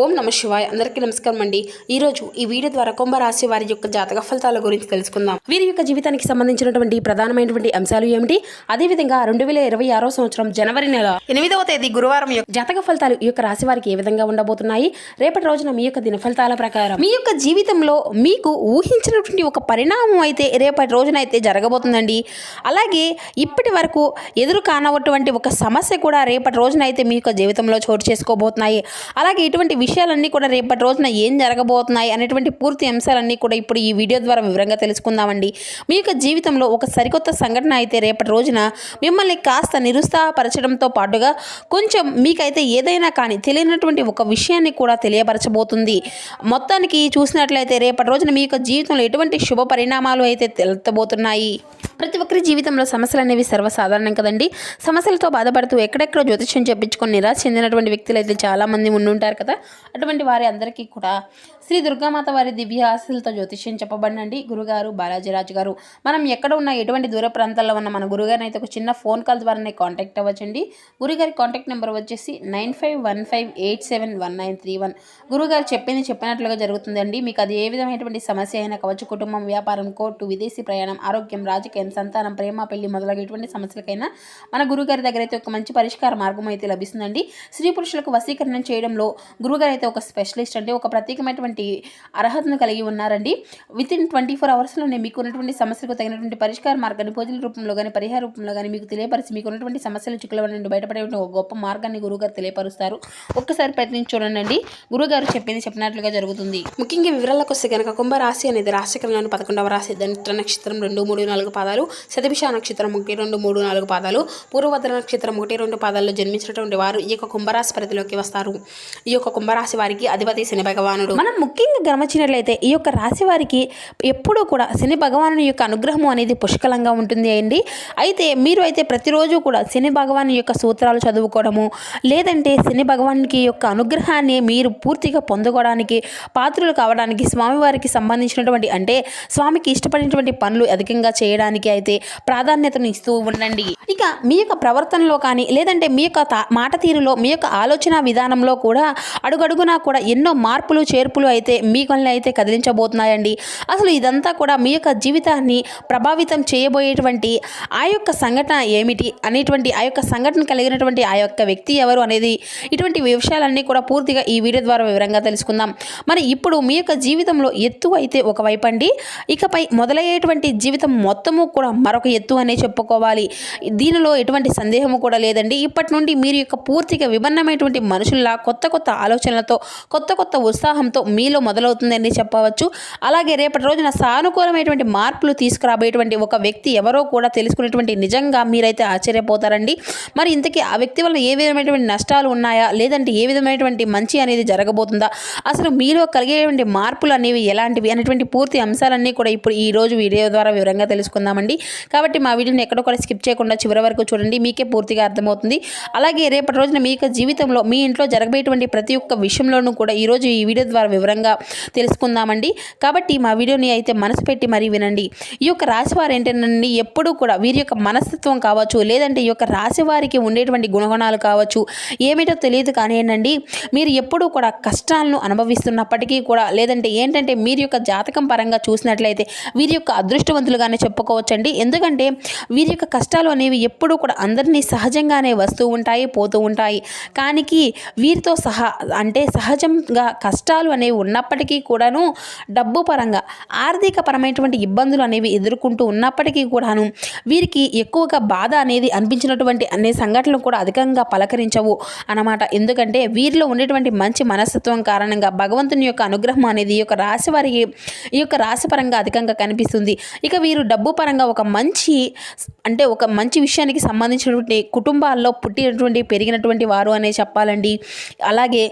ఓం నమ శివాయ. అందరికీ నమస్కారం అండి. ఈరోజు ఈ వీడియో ద్వారా కుంభరాశి వారి యొక్క జాతక ఫలితాల గురించి తెలుసుకుందాం. వీరి యొక్క జీవితానికి సంబంధించినటువంటి ప్రధానమైనటువంటి అంశాలు ఏమిటి, అదేవిధంగా 2026 సంవత్సరం జనవరి నెల 8వ తేదీ గురువారం యొక్క జాతక ఫలితాలు ఈ యొక్క రాశి వారికి ఏ విధంగా ఉండబోతున్నాయి, రేపటి రోజున మీ యొక్క దిన ఫలితాల ప్రకారం మీ యొక్క జీవితంలో మీకు ఊహించినటువంటి ఒక పరిణామం అయితే రేపటి రోజున అయితే జరగబోతుందండి. అలాగే ఇప్పటి వరకు ఎదురు కానటువంటి ఒక సమస్య కూడా రేపటి రోజున అయితే మీ యొక్క జీవితంలో చోటు చేసుకోబోతున్నాయి. అలాగే ఇటువంటి విషయాలన్నీ కూడా రేపటి రోజున ఏం జరగబోతున్నాయి అనేటువంటి పూర్తి అంశాలన్నీ కూడా ఇప్పుడు ఈ వీడియో ద్వారా వివరంగా తెలుసుకుందామండి. మీ యొక్క జీవితంలో ఒక సరికొత్త సంఘటన అయితే రేపటి రోజున మిమ్మల్ని కాస్త నిరుత్సాహపరచడంతో పాటుగా కొంచెం మీకైతే ఏదైనా కానీ తెలియనటువంటి ఒక విషయాన్ని కూడా తెలియపరచబోతుంది. మొత్తానికి చూసినట్లయితే రేపటి రోజున మీ యొక్క జీవితంలో ఎటువంటి శుభ పరిణామాలు అయితే తెలుతబోతున్నాయి. ప్రతి ఒక్కరి జీవితంలో సమస్యలు అనేవి సర్వసాధారణం కదండి. సమస్యలతో బాధపడుతూ ఎక్కడెక్కడో జ్యోతిష్యం చెప్పించుకొని నిరాశ చెందినటువంటి వ్యక్తులు అయితే చాలామంది ఉండుంటారు కదా. అటువంటి వారి అందరికీ కూడా శ్రీ దుర్గామాత వారి దివ్య ఆశీస్సులతో జ్యోతిష్యం చెప్పబడినండి గురుగారు బాలాజీరాజు గారు. మనం ఎక్కడ ఉన్నా ఎటువంటి దూర ప్రాంతాల్లో ఉన్న మన గురుగారిని అయితే ఒక చిన్న ఫోన్ కాల్ ద్వారానే కాంటాక్ట్ అవ్వచ్చండి. గురుగారి కాంటాక్ట్ నెంబర్ వచ్చేసి 9515871931. గురుగారు చెప్పినట్లుగా జరుగుతుందండి. మీకు అది ఏ విధమైనటువంటి సమస్య అయినా కావచ్చు, కుటుంబం, వ్యాపారం, కోర్టు, విదేశీ ప్రయాణం, ఆరోగ్యం, రాజకీయం, సంతానం, ప్రేమ, పెళ్లి మొదలగు ఎటువంటి సమస్యలకైనా మన గురుగారి దగ్గర అయితే ఒక మంచి పరిష్కార మార్గం అయితే లభిస్తుందండి. స్త్రీ పురుషులకు వశీకరణం చేయడంలో గురుగారు అయితే ఒక స్పెషలిస్ట్ అంటే ఒక ప్రత్యేకమైనటువంటి అర్హతను కలిగి ఉన్నారండి. వితిన్ 24 అవర్స్లోనే మీకు ఉన్నటువంటి సమస్యలకు తగినటువంటి పరిష్కార మార్గాన్ని పూజల రూపంలో కానీ పరిహార రూపంలో కానీ మీకు తెలియపరిచి మీకు ఉన్నటువంటి సమస్యలు చిక్కుల నుండి బయటపడే ఒక గొప్ప మార్గాన్ని గురుగారు తెలియపరుస్తారు. ఒక్కసారి ప్రయత్నించి చూడండి. గురుగారు చెప్పినట్లుగా జరుగుతుంది. ముఖ్యంగా వివరాలకు వస్తే కనుక కుంభరాశి అనేది రాశికరణలోని 11వ రాశి. ధనిష్ట నక్షత్రం 2, 3, 4 పాదాలు, శతభిష నక్షత్రం 1, 2, 3, 4 పాదాలు, పూర్వభద్ర నక్షత్రం 1, 2 పాదాల్లో జన్మించినటువంటి వారు ఈ యొక్క కుంభరాశి పరిధిలోకి వస్తారు. ఈ యొక్క కుంభరాశి వారికి అధిపతి శని భగవానుడు. మనం ముఖ్యంగా గమనించినట్లయితే ఈ యొక్క రాశి వారికి ఎప్పుడూ కూడా శని భగవాను యొక్క అనుగ్రహం అనేది పుష్కలంగా ఉంటుంది అండి. అయితే మీరు అయితే ప్రతిరోజు కూడా శని భగవాను యొక్క సూత్రాలు చదువుకోవడము, లేదంటే శని భగవానికి యొక్క అనుగ్రహాన్ని మీరు పూర్తిగా పొందుకోవడానికి, పాత్రలు కావడానికి, స్వామివారికి సంబంధించినటువంటి అంటే స్వామికి ఇష్టపడినటువంటి పనులు అధికంగా చేయడానికి అయితే ప్రాధాన్యతను ఇస్తూ ఉండండి. ఇక మీ యొక్క ప్రవర్తనలో కానీ లేదంటే మీ యొక్క మాట తీరులో, మీ యొక్క ఆలోచన విధానంలో కూడా అడుగడుగునా కూడా ఎన్నో మార్పులు చేర్పులు అయితే మీకల్ని అయితే కదిలించబోతున్నాయండి. అసలు ఇదంతా కూడా మీ యొక్క జీవితాన్ని ప్రభావితం చేయబోయేటువంటి ఆ యొక్క సంఘటన ఏమిటి అనేటువంటి, ఆ యొక్క సంఘటన కలిగినటువంటి ఆ యొక్క వ్యక్తి ఎవరు అనేది, ఇటువంటి విషయాలన్నీ కూడా పూర్తిగా ఈ వీడియో ద్వారా వివరంగా తెలుసుకుందాం. మరి ఇప్పుడు మీ యొక్క జీవితంలో ఎత్తు అయితే ఒకవైపు అండి, ఇకపై మొదలయ్యేటువంటి జీవితం మొత్తము కూడా మరొక ఎత్తు అనే చెప్పుకోవాలి. దీనిలో ఎటువంటి సందేహము కూడా లేదండి. ఇప్పటి నుండి మీరు యొక్క పూర్తిగా విభిన్నమైనటువంటి మనుషుల్లా కొత్త కొత్త ఆలోచనలతో, కొత్త కొత్త ఉత్సాహంతో మీలో మొదలవుతుందని చెప్పవచ్చు. అలాగే రేపటి రోజున సానుకూలమైనటువంటి మార్పులు తీసుకురాబోయేటువంటి ఒక వ్యక్తి ఎవరో కూడా తెలుసుకునేటువంటి నిజంగా మీరైతే ఆశ్చర్యపోతారండి. మరి ఇంతకీ ఆ వ్యక్తి వల్ల ఏ విధమైనటువంటి నష్టాలు ఉన్నాయా, లేదంటే ఏ విధమైనటువంటి మంచి అనేది జరగబోతుందా, అసలు మీలో కలిగేటువంటి మార్పులు అనేవి ఎలాంటివి అనేటువంటి పూర్తి అంశాలన్నీ కూడా ఇప్పుడు ఈ రోజు వీడియో ద్వారా వివరంగా తెలుసుకుందామండి. కాబట్టి మా వీడియోని ఎక్కడో కూడా స్కిప్ చేయకుండా చివరి వరకు చూడండి, మీకే పూర్తిగా అర్థమవుతుంది. అలాగే రేపటి రోజున మీ యొక్క జీవితంలో మీ ఇంట్లో జరగబోయేటువంటి ప్రతి ఒక్క విషయంలోనూ కూడా ఈరోజు ఈ వీడియో ద్వారా వివరంగా తెలుసుకుందామండి. కాబట్టి మా వీడియోని అయితే మనసు పెట్టి మరీ వినండి. ఈ యొక్క రాశి వారు ఏంటంటే ఎప్పుడూ కూడా వీరి యొక్క మనస్తత్వం కావచ్చు, లేదంటే ఈ యొక్క రాశి వారికి ఉండేటువంటి గుణగణాలు కావచ్చు, ఏమిటో తెలియదు కానీ ఏంటండి, మీరు ఎప్పుడూ కూడా కష్టాలను అనుభవిస్తున్నప్పటికీ కూడా, లేదంటే ఏంటంటే మీరు యొక్క జాతకం పరంగా చూసినట్లయితే వీరి యొక్క అదృష్టవంతులుగానే చెప్పుకోవచ్చండి. ఎందుకంటే వీరి యొక్క కష్టాలు అనేవి ఎప్పుడూ కూడా అందరినీ సహజంగానే వస్తూ ఉంటాయి, పోతూ ఉంటాయి. కానీ వీరితో అంటే సహజంగా కష్టాలు అనేవి ఉన్నప్పటికీ కూడాను, డబ్బు పరంగా ఆర్థిక పరమైనటువంటి ఇబ్బందులు అనేవి ఎదుర్కొంటూ ఉన్నప్పటికీ కూడాను వీరికి ఎక్కువగా బాధ అనేది అనిపించినటువంటి అనే సంఘటనలు కూడా అధికంగా పలకరించవు అన్నమాట. ఎందుకంటే వీరిలో ఉండేటువంటి మంచి మనస్తత్వం కారణంగా భగవంతుని యొక్క అనుగ్రహం అనేది ఈ యొక్క రాశి వారికి ఈ యొక్క రాశి పరంగా అధికంగా కనిపిస్తుంది. ఇక వీరు డబ్బు పరంగా ఒక మంచి విషయానికి సంబంధించినటువంటి కుటుంబాల్లో పుట్టినటువంటి పెరిగినటువంటి వారు అనే చెప్పాలండి. అలాగే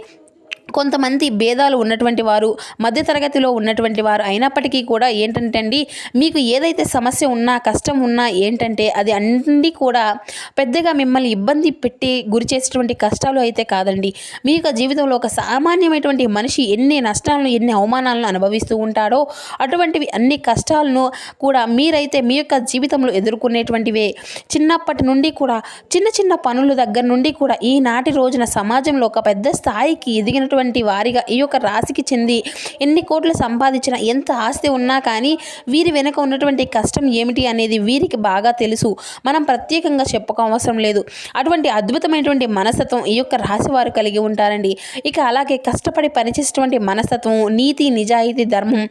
కొంతమంది భేదాలు ఉన్నటువంటి వారు, మధ్యతరగతిలో ఉన్నటువంటి వారు అయినప్పటికీ కూడా ఏంటంటే అండి, మీకు ఏదైతే సమస్య ఉన్నా, కష్టం ఉన్నా ఏంటంటే అది అన్నీ కూడా పెద్దగా మిమ్మల్ని ఇబ్బంది పెట్టి గురి చేసేటువంటి కష్టాలు అయితే కాదండి. మీ యొక్క జీవితంలో ఒక సామాన్యమైనటువంటి మనిషి ఎన్ని నష్టాలను, ఎన్ని అవమానాలను అనుభవిస్తూ ఉంటాడో అటువంటివి అన్ని కష్టాలను కూడా మీరైతే మీ యొక్క జీవితంలో ఎదుర్కొనేటువంటివే. చిన్నప్పటి నుండి కూడా చిన్న చిన్న పనుల దగ్గర నుండి కూడా ఈనాటి రోజున సమాజంలో ఒక పెద్ద స్థాయికి ఎదిగినటువంటి ఉన్నటువంటి వారిగా ఈ యొక్క రాశికి చెంది ఎన్ని కోట్లు సంపాదించినా, ఎంత ఆస్తి ఉన్నా కానీ వీరి వెనుక ఉన్నటువంటి కష్టం ఏమిటి అనేది వీరికి బాగా తెలుసు. మనం ప్రత్యేకంగా చెప్పుకోవసరం లేదు. అటువంటి అద్భుతమైనటువంటి మనస్తత్వం ఈ యొక్క రాశి వారు కలిగి ఉంటారండి. ఇక అలాగే కష్టపడి పనిచేసేటువంటి మనస్తత్వం, నీతి, నిజాయితీ, ధర్మం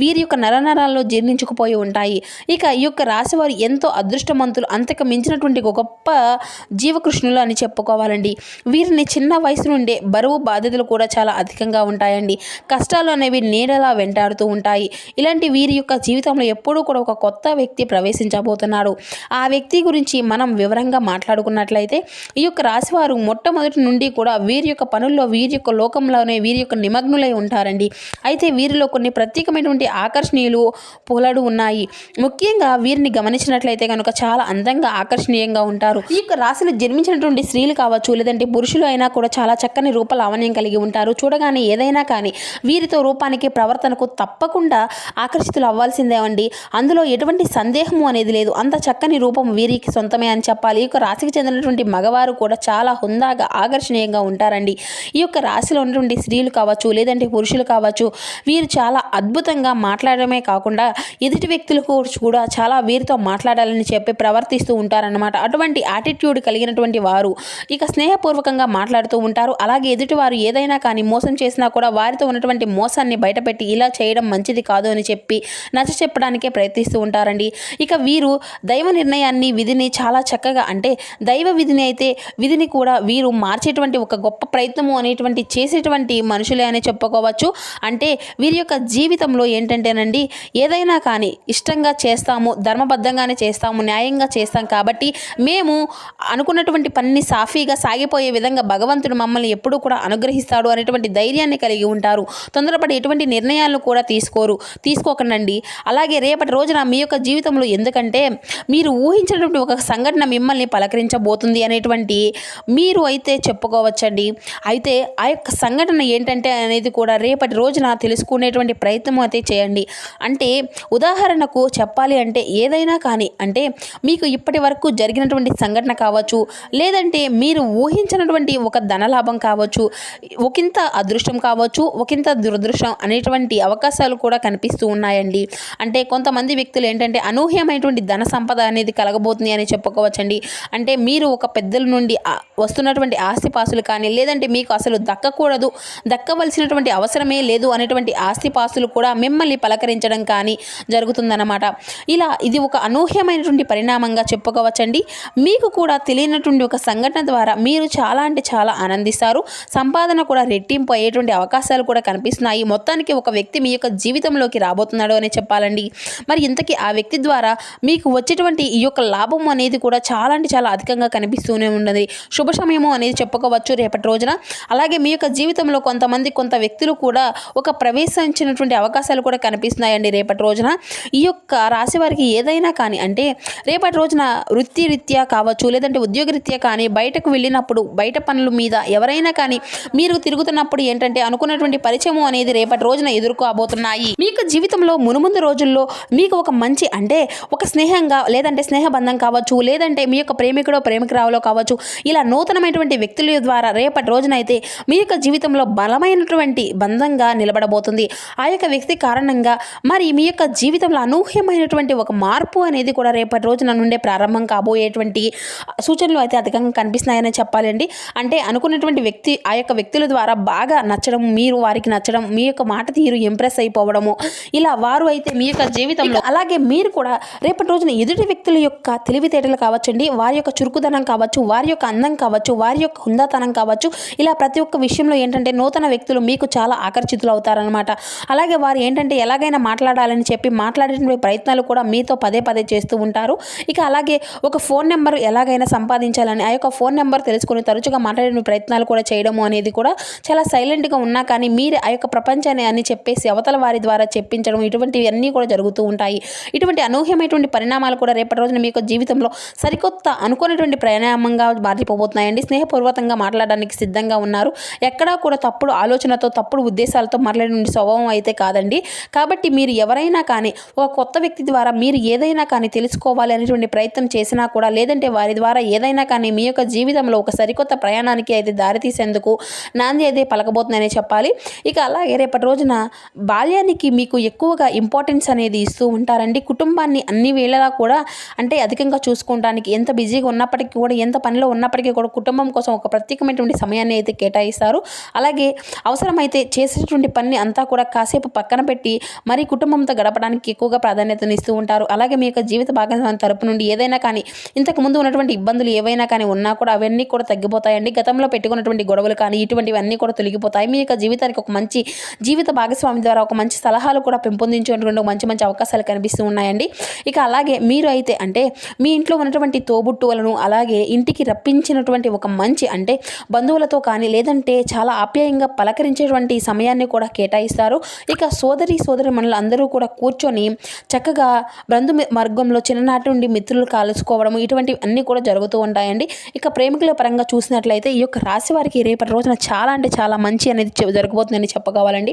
వీరి యొక్క నరనరాల్లో జీర్ణించుకుపోయి ఉంటాయి. ఇక ఈ యొక్క రాశి వారు ఎంతో అదృష్టవంతులు, అంతకు మించినటువంటి గొప్ప జీవకృష్ణులు అని చెప్పుకోవాలండి. వీరిని చిన్న వయసు నుండే బరువు బాధ్యతలు కూడా చాలా అధికంగా ఉంటాయండి. కష్టాలు అనేవి నీడలా వెంటాడుతూ ఉంటాయి. ఇలాంటి వీరి యొక్క జీవితంలో ఎప్పుడూ కూడా ఒక కొత్త వ్యక్తి ప్రవేశించబోతున్నాడు. ఆ వ్యక్తి గురించి మనం వివరంగా మాట్లాడుకున్నట్లయితే ఈ యొక్క రాశివారు మొట్టమొదటి నుండి కూడా వీరి యొక్క పనుల్లో, వీరి యొక్క లోకంలోనే వీరి యొక్క నిమగ్నులై ఉంటారండి. అయితే వీరిలో కొన్ని ప్రత్యేకమైనటువంటి ఆకర్షణీయులు పొలడు ఉన్నాయి. ముఖ్యంగా వీరిని గమనించినట్లయితే కనుక చాలా అందంగా, ఆకర్షణీయంగా ఉంటారు. ఈ యొక్క రాశిలో జన్మించినటువంటి స్త్రీలు కావచ్చు, లేదంటే పురుషులు అయినా కూడా చాలా చక్కని రూప లావణ్యం కలిగి ఉంటారు. చూడగానే ఏదైనా కానీ వీరితో రూపానికి, ప్రవర్తనకు తప్పకుండా ఆకర్షితులు అవ్వాల్సిందే అండి. అందులో ఎటువంటి సందేహము అనేది లేదు. అంత చక్కని రూపం వీరికి సొంతమే అని చెప్పాలి. ఈ యొక్క రాశికి చెందినటువంటి మగవారు కూడా చాలా హుందాగా, ఆకర్షణీయంగా ఉంటారండి. ఈ యొక్క రాశిలో ఉన్నటువంటి స్త్రీలు కావచ్చు, లేదంటే పురుషులు కావచ్చు, వీరు చాలా అద్భుతంగా మాట్లాడమే కాకుండా ఎదుటి వ్యక్తులకు కూడా చాలా వీరితో మాట్లాడాలని చెప్పి ప్రవర్తిస్తూ ఉంటారన్నమాట. అటువంటి యాటిట్యూడ్ కలిగినటువంటి వారు ఇక స్నేహపూర్వకంగా మాట్లాడుతూ ఉంటారు. అలాగే ఎదుటివారు ఏదైనా కానీ మోసం చేసినా కూడా వారితో ఉన్నటువంటి మోసాన్ని బయటపెట్టి ఇలా చేయడం మంచిది కాదు అని చెప్పి నచ్చ చెప్పడానికే ప్రయత్నిస్తూ ఉంటారండి. ఇక వీరు దైవ నిర్ణయాన్ని, విధిని చాలా చక్కగా, అంటే దైవ విధిని అయితే విధిని కూడా వీరు మార్చేటువంటి ఒక గొప్ప ప్రయత్నము అనేటువంటి చేసేటువంటి మనుషులే అని చెప్పుకోవచ్చు. అంటే వీరి యొక్క జీవితంలో ఏంటంటేనండి, ఏదైనా కానీ ఇష్టంగా చేస్తాము, ధర్మబద్ధంగానే చేస్తాము, న్యాయంగా చేస్తాం కాబట్టి మేము అనుకున్నటువంటి పనిని సాఫీగా సాగిపోయే విధంగా భగవంతుడు మమ్మల్ని ఎప్పుడూ కూడా అనుగ్రహిస్తాడు అనేటువంటి ధైర్యాన్ని కలిగి ఉంటారు. తొందరపడి ఎటువంటి నిర్ణయాలను కూడా తీసుకోకండి. అలాగే రేపటి రోజున మీ యొక్క జీవితంలో, ఎందుకంటే మీరు ఊహించినటువంటి ఒక సంఘటన మిమ్మల్ని పలకరించబోతుంది అనేటువంటి మీరు అయితే చెప్పుకోవచ్చండి. అయితే ఆ యొక్క సంఘటన ఏంటంటే అనేది కూడా రేపటి రోజున తెలుసుకునేటువంటి ప్రయత్నం అయితే చేయండి. అంటే ఉదాహరణకు చెప్పాలి అంటే ఏదైనా కానీ, అంటే మీకు ఇప్పటి వరకు జరిగినటువంటి సంఘటన కావచ్చు, లేదంటే మీరు ఊహించినటువంటి ఒక ధనలాభం కావచ్చు, ఒకంత అదృష్టం కావచ్చు, ఒకంత దురదృష్టం అనేటువంటి అవకాశాలు కూడా కనిపిస్తూ ఉన్నాయండి. అంటే కొంతమంది వ్యక్తులు ఏంటంటే అనూహ్యమైనటువంటి ధన సంపద అనేది కలగబోతుంది అని చెప్పుకోవచ్చండి. అంటే మీరు ఒక పెద్దల నుండి వస్తున్నటువంటి ఆస్తిపాస్తులు కానీ, లేదంటే మీకు అసలు దక్కవలసినటువంటి అవసరమే లేదు అనేటువంటి ఆస్తిపాస్తులు కూడా మిమ్మల్ని పలకరించడం కానీ జరుగుతుందన్నమాట. ఇలా ఇది ఒక అనూహ్యమైనటువంటి పరిణామంగా చెప్పుకోవచ్చండి. మీకు కూడా తెలియనటువంటి ఒక సంఘటన ద్వారా మీరు చాలా అంటే చాలా ఆనందిస్తారు. సంపాదన కూడా రెట్టింపు అయ్యేటువంటి అవకాశాలు కూడా కనిపిస్తున్నాయి. మొత్తానికి ఒక వ్యక్తి మీ యొక్క జీవితంలోకి రాబోతున్నాడు అని చెప్పాలండి. మరి ఇంతకీ ఆ వ్యక్తి ద్వారా మీకు వచ్చేటువంటి ఈ యొక్క లాభం అనేది కూడా చాలా అంటే చాలా అధికంగా కనిపిస్తూనే ఉన్నది. శుభ సమయము అనేది చెప్పుకోవచ్చు రేపటి రోజున. అలాగే మీ యొక్క జీవితంలో కొంత వ్యక్తులు కూడా ఒక ప్రవేశించినటువంటి అవకాశాలు కూడా కనిపిస్తున్నాయండి రేపటి రోజున. ఈ యొక్క రాశి వారికి ఏదైనా కానీ, అంటే రేపటి రోజున వృత్తిరీత్యా కావచ్చు, లేదంటే ఉద్యోగరీత్యా కానీ బయటకు వెళ్ళినప్పుడు, బయట పనుల మీద ఎవరైనా కానీ మీరు తిరుగుతున్నప్పుడు ఏంటంటే అనుకున్నటువంటి పరిచయం అనేది రేపటి రోజున ఎదుర్కోబోతున్నాయి. మీకు జీవితంలో మునుముందు రోజుల్లో మీకు ఒక మంచి, అంటే ఒక స్నేహంగా, లేదంటే స్నేహబంధం కావచ్చు, లేదంటే మీ యొక్క ప్రేమికుడో ప్రేమికురావులో కావచ్చు, ఇలా నూతనమైనటువంటి వ్యక్తుల ద్వారా రేపటి రోజున అయితే మీ యొక్క జీవితంలో బలమైనటువంటి బంధంగా నిలబడబోతుంది. ఆ యొక్క వ్యక్తి కారణంగా మరి మీ యొక్క జీవితంలో అనూహ్యమైనటువంటి ఒక మార్పు అనేది కూడా రేపటి రోజున నుండే ప్రారంభం కాబోయేటువంటి సూచనలు అయితే అధికంగా కనిపిస్తున్నాయని చెప్పాలండి. అంటే అనుకున్నటువంటి వ్యక్తి, ఆ యొక్క వ్యక్తుల ద్వారా బాగా నచ్చడం, మీరు వారికి నచ్చడం, మీ యొక్క మాట తీరు ఇంప్రెస్ అయిపోవడము, ఇలా వారు అయితే మీ యొక్క జీవితంలో, అలాగే మీరు కూడా రేపటి రోజున ఎదుటి వ్యక్తుల యొక్క తెలివితేటలు కావచ్చండి, వారి యొక్క చురుకుదనం కావచ్చు, వారి యొక్క అందం కావచ్చు, వారి యొక్క హుందాతనం కావచ్చు, ఇలా ప్రతి ఒక్క విషయంలో ఏంటంటే నూతన వ్యక్తులు మీకు చాలా ఆకర్షితులు అవుతారనమాట. అలాగే వారు ఏంటంటే ఎలాగైనా మాట్లాడాలని చెప్పి మాట్లాడేటువంటి ప్రయత్నాలు కూడా మీతో పదే చేస్తూ ఉంటారు. ఇక అలాగే ఒక ఫోన్ నెంబర్ ఎలాగైనా సంపాదించాలని ఆ యొక్క ఫోన్ నెంబర్ తెలుసుకొని తరచుగా మాట్లాడే ప్రయత్నాలు కూడా చేయడము అనేది కూడా చాలా సైలెంట్గా ఉన్నా కానీ మీరు ఆ యొక్క ప్రపంచాన్ని అని చెప్పేసి అవతల వారి ద్వారా చెప్పించడం, ఇటువంటివి అన్నీ కూడా జరుగుతూ ఉంటాయి. ఇటువంటి అనూహ్యమైనటువంటి పరిణామాలు కూడా రేపటి రోజున మీ యొక్క జీవితంలో సరికొత్త అనుకునేటువంటి పరిణామంగా మారిపోబోతున్నాయండి. స్నేహపూర్వకంగా మాట్లాడడానికి సిద్ధంగా ఉన్నారు. ఎక్కడా కూడా తప్పుడు ఆలోచనతో, తప్పుడు ఉద్దేశాలతో మాట్లాడే స్వభావం అయితే కాదండి. కాబట్టి మీరు ఎవరైనా కానీ ఒక కొత్త వ్యక్తి ద్వారా మీరు ఏదైనా కానీ తెలుసుకోవాలి అనేటువంటి ప్రయత్నం చేసినా కూడా, లేదంటే వారి ద్వారా ఏదైనా కానీ మీ యొక్క జీవితంలో ఒక సరికొత్త ప్రయాణానికి అయితే దారితీసేందుకు నాంది అయితే పలకబోతుందనే చెప్పాలి. ఇక అలాగే రేపటి రోజున బాల్యానికి మీకు ఎక్కువగా ఇంపార్టెన్స్ అనేది ఇస్తూ ఉంటారండి. కుటుంబాన్ని అన్ని వేళలా కూడా అంటే అధికంగా చూసుకోవడానికి ఎంత బిజీగా ఉన్నప్పటికీ కూడా, ఎంత పనిలో ఉన్నప్పటికీ కూడా కుటుంబం కోసం ఒక ప్రత్యేకమైనటువంటి సమయాన్ని అయితే కేటాయిస్తారు. అలాగే అవసరమైతే చేసేటువంటి పని అంతా కూడా కాసేపు పక్కన పెట్టి మరి కుటుంబంతో గడపడానికి ఎక్కువగా ప్రాధాన్యతను ఇస్తూ ఉంటారు. అలాగే మీ యొక్క జీవిత భాగస్వామి తరపు నుండి ఏదైనా కానీ ఇంతకు ముందు ఉన్నటువంటి ఇబ్బందులు ఏవైనా కానీ ఉన్నా కూడా అవన్నీ కూడా తగ్గిపోతాయండి. గతంలో పెట్టుకున్నటువంటి గొడవలు కానీ ఇటువంటివన్నీ కూడా తొలగిపోతాయి. మీ యొక్క జీవితానికి ఒక మంచి జీవిత భాగస్వామి ద్వారా ఒక మంచి సలహాలు కూడా పెంపొందించేటువంటి మంచి మంచి అవకాశాలు కనిపిస్తూ ఉన్నాయండి. ఇక అలాగే మీరు అయితే అంటే మీ ఇంట్లో ఉన్నటువంటి తోబుట్టువులను అలాగే ఇంటికి రప్పించినటువంటి ఒక మంచి అంటే బంధువులతో కానీ లేదంటే చాలా ఆప్యాయంగా పలకరించేటువంటి సమయాన్ని కూడా కేటాయిస్తారు. ఇక సోదరిమణులు అందరూ కూడా కూర్చొని చక్కగా బంధు మార్గంలో చిన్ననాటి నుండి మిత్రులు కలుసుకోవడం ఇటువంటివి అన్నీ కూడా జరుగుతూ ఉంటాయండి. ఇక ప్రేమికుల పరంగా చూసినట్లయితే ఈ యొక్క రాశి వారికి రేపటి రోజున చాలా అంటే చాలా మంచి అనేది జరగబోతుందని చెప్పగవాలండి.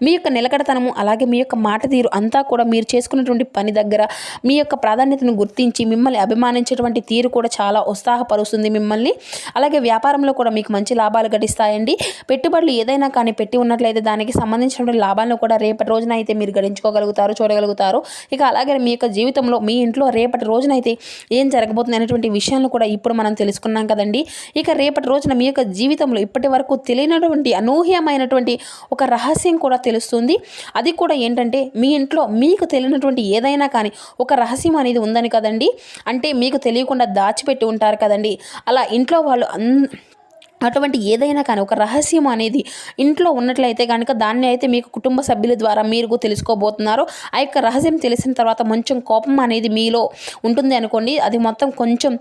మీ యొక్క నిలకడతనము అలాగే మీ యొక్క మాట తీరు అంతా కూడా మీరు చేసుకున్నటువంటి పని దగ్గర మీ యొక్క ప్రాధాన్యతను గుర్తించి మిమ్మల్ని అభిమానించేటువంటి తీరు కూడా చాలా ఉత్సాహపరుస్తుంది మిమ్మల్ని. అలాగే వ్యాపారంలో కూడా మీకు మంచి లాభాలు గడిస్తాయండి. పెట్టుబడులు ఏదైనా కానీ పెట్టి ఉన్నట్లయితే దానికి సంబంధించినటువంటి లాభాలను కూడా రేపటి రోజున అయితే మీరు గడించుకోగలుగుతారు, చూడగలుగుతారు. ఇక అలాగే మీ యొక్క జీవితంలో మీ ఇంట్లో రేపటి రోజున అయితే ఏం జరగబోతుంది అనేటువంటి విషయాలను కూడా ఇప్పుడు మనం తెలుసుకున్నాం కదండి. ఇక రేపటి రోజున మీ యొక్క జీవితంలో ఇప్పటి వరకు తెలియనటువంటి అనూహ్యమైనటువంటి ఒక రహస్యం కూడా తెలుస్తుంది. అది కూడా ఏంటంటే మీ ఇంట్లో మీకు తెలియనటువంటి ఏదైనా కానీ ఒక రహస్యం అనేది ఉందని కదండి. అంటే మీకు తెలియకుండా దాచిపెట్టి ఉంటారు కదండి. అలా ఇంట్లో వాళ్ళు అటువంటి ఏదైనా కానీ ఒక రహస్యం అనేది ఇంట్లో ఉన్నట్లయితే కనుక దాన్ని అయితే మీకు కుటుంబ సభ్యుల ద్వారా మీరు తెలుసుకోబోతున్నారు. ఆ యొక్క రహస్యం తెలిసిన తర్వాత కొంచెం కోపం అనేది మీలో ఉంటుంది అనుకోండి. అది మొత్తం కొంచెం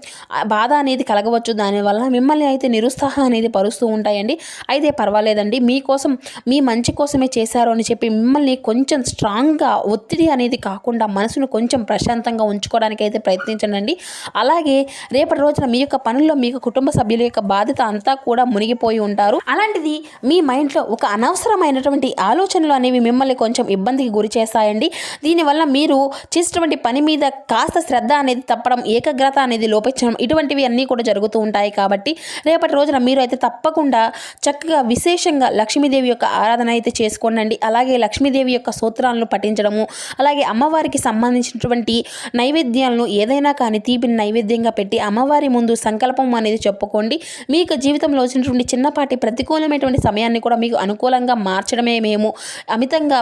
బాధ అనేది కలగవచ్చు. దానివల్ల మిమ్మల్ని అయితే నిరుత్సాహం అనేది పరుస్తూ ఉంటాయండి. అయితే పర్వాలేదండి, మీకోసం మీ మంచి కోసమే చేశారు అని చెప్పి మిమ్మల్ని కొంచెం స్ట్రాంగ్గా ఒత్తిడి అనేది కాకుండా మనసును కొంచెం ప్రశాంతంగా ఉంచుకోవడానికి అయితే ప్రయత్నించండి. అలాగే రేపటి రోజున మీ యొక్క పనుల్లో మీకు కుటుంబ సభ్యుల యొక్క బాధ్యత అంతా కూడా మునిగిపోయి ఉంటారు. అలాంటిది మీ మైండ్లో ఒక అనవసరమైనటువంటి ఆలోచనలు అనేవి మిమ్మల్ని కొంచెం ఇబ్బందికి గురి చేస్తాయండి. దీనివల్ల మీరు చేసేటువంటి పని మీద కాస్త శ్రద్ధ అనేది తప్పడం, ఏకాగ్రత అనేది లోపించడం ఇటువంటివి అన్నీ కూడా జరుగుతూ ఉంటాయి. కాబట్టి రేపటి రోజున మీరు అయితే తప్పకుండా చక్కగా విశేషంగా లక్ష్మీదేవి యొక్క ఆరాధన అయితే చేసుకోండి. అలాగే లక్ష్మీదేవి యొక్క స్తోత్రాలను పఠించడము, అలాగే అమ్మవారికి సంబంధించినటువంటి నైవేద్యాలను ఏదైనా కానీ తీపిని నైవేద్యంగా పెట్టి అమ్మవారి ముందు సంకల్పం అనేది చెప్పుకోండి. మీకు జీవితంలో వచ్చినటువంటి చిన్నపాటి ప్రతికూలమైనటువంటి సమయాన్ని కూడా మీకు అనుకూలంగా మార్చడమే మేము అమితంగా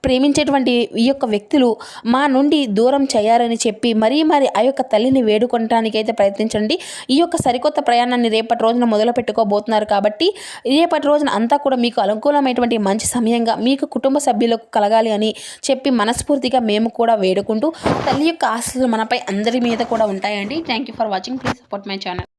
ప్రేమించేటువంటి ఈ యొక్క వ్యక్తులు మా నుండి దూరం చేయాలని చెప్పి మరీ ఆ యొక్క తల్లిని వేడుకోవడానికి అయితే ప్రయత్నించండి. ఈ యొక్క సరికొత్త ప్రయాణాన్ని రేపటి రోజున మొదలు పెట్టుకోబోతున్నారు. కాబట్టి రేపటి రోజున అంతా కూడా మీకు అనుకూలమైనటువంటి మంచి సమయంగా మీకు కుటుంబ సభ్యులకు కలగాలి అని చెప్పి మనస్ఫూర్తిగా మేము కూడా వేడుకుంటూ తల్లి యొక్క ఆశీస్సులు మనపై అందరి మీద కూడా ఉంటాయండి. Thank you for watching. Please support my channel.